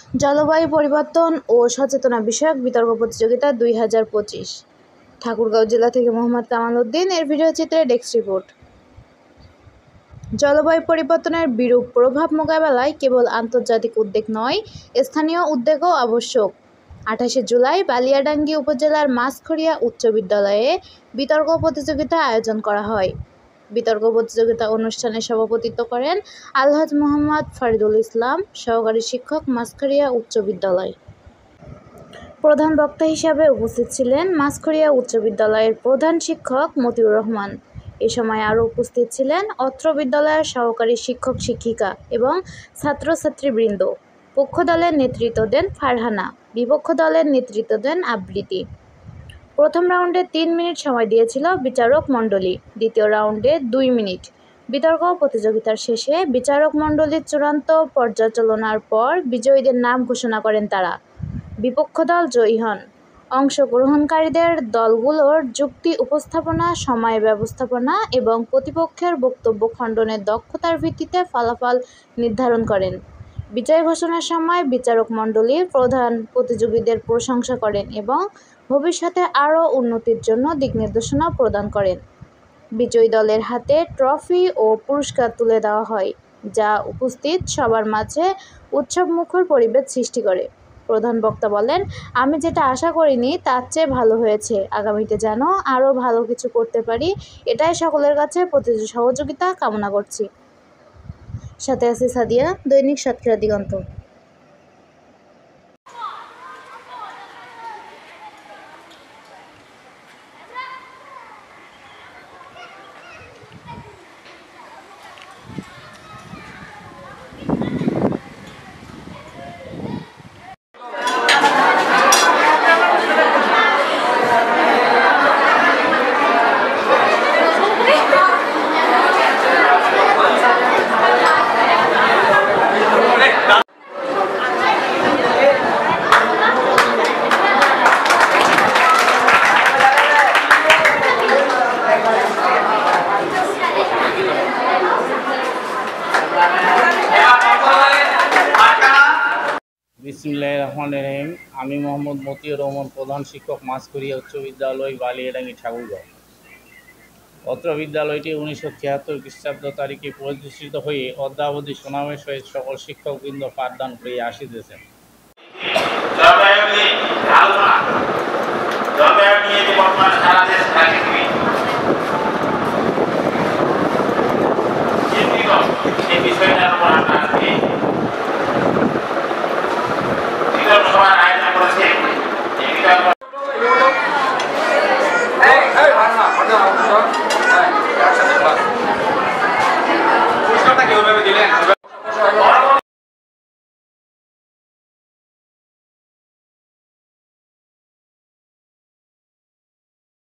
জলবায়ু পরিবর্তন ও সচেতনতা বিষয়ক বিতর্ক প্রতিযোগিতা 2025। ঠাকুরগাঁও জেলা থেকে মোহাম্মদ কামাল উদ্দিন এর ভিডিও চিত্রে ডেস্ক রিপোর্ট। জলবায়ু পরিবর্তনের বিরূপ প্রভাব মোকাবেলায় কেবল আন্তর্জাতিক উদ্যোগ নয়, স্থানীয় উদ্যোগও আবশ্যক। 28 জুলাই বালিয়াডাঙ্গি উপজেলার মাছখড়িয়া উচ্চ বিদ্যালয়ে বিতর্ক প্রতিযোগিতা আয়োজন করা হয়। বিতর্ক প্রতিযোগিতা অনুষ্ঠানে সভাপতিত্ব করেন আলহাজ মোহাম্মদ ফরিদুল ইসলাম, সহকারী শিক্ষক, মাছখড়িয়া উচ্চ বিদ্যালয়। প্রধান বক্তা হিসাবে উপস্থিত ছিলেন মাছখড়িয়া উচ্চ বিদ্যালয়ের প্রধান শিক্ষক মতিউর রহমান। এ সময় আরও উপস্থিত ছিলেন অত্র বিদ্যালয়ের সহকারী শিক্ষক শিক্ষিকা এবং ছাত্রছাত্রীবৃন্দ। পক্ষ দলের নেতৃত্ব দেন ফারহানা, বিপক্ষ দলের নেতৃত্ব দেন আবৃতি। প্রথম রাউন্ডে 3 মিনিট সময় দিয়েছিল বিচারক মণ্ডলী, দ্বিতীয় রাউন্ডে 2 মিনিট। বিতর্ক প্রতিযোগিতার শেষে বিচারক মণ্ডলীর চূড়ান্ত পর্যালোচনার পর বিজয়ীদের নাম ঘোষণা করেন তারা। বিপক্ষ দল জয়ী হন। অংশগ্রহণকারীদের দলগুলোর যুক্তি উপস্থাপনা, সময় ব্যবস্থাপনা এবং প্রতিপক্ষের বক্তব্য খণ্ডনের দক্ষতার ভিত্তিতে ফলাফল নির্ধারণ করেন। বিজয় ঘোষণার সময় বিচারক মণ্ডলী প্রধান প্রতিযোগীদের প্রশংসা করেন এবং ভবিষ্যতে আরও উন্নতির জন্য দিকনির্দেশনা প্রদান করেন। বিজয়ী দলের হাতে ট্রফি ও পুরস্কার তুলে দেওয়া হয়, যা উপস্থিত সবার মাঝে উৎসবমুখর পরিবেশ সৃষ্টি করে। প্রধান বক্তা বলেন, আমি যেটা আশা করিনি তার চেয়ে ভালো হয়েছে। আগামীতে যেন আরও ভালো কিছু করতে পারি, এটাই সকলের কাছে সহযোগিতা কামনা করছি। সাথে আছি সাদিয়া, দৈনিক সাতক্ষীরা দিগন্ত। বিসমিল্লাহির রহমানির রহিম। আমি মোহাম্মদ মতিউর রহমান, প্রধান শিক্ষক, মাছখড়িয়া উচ্চ বিদ্যালয়, বালিয়াডাঙ্গি, ঠাকুরগাঁও। অত্র বিদ্যালয়টি 1973 খ্রিস্টাব্দ তারিখে প্রতিষ্ঠিত হয়ে অদ্যাবধি সুনামের সহিত সকল শিক্ষকবৃন্দ পাঠদান করিয়া আসিতেছেন। পুরস্কারটা কিভাবে দিলেন?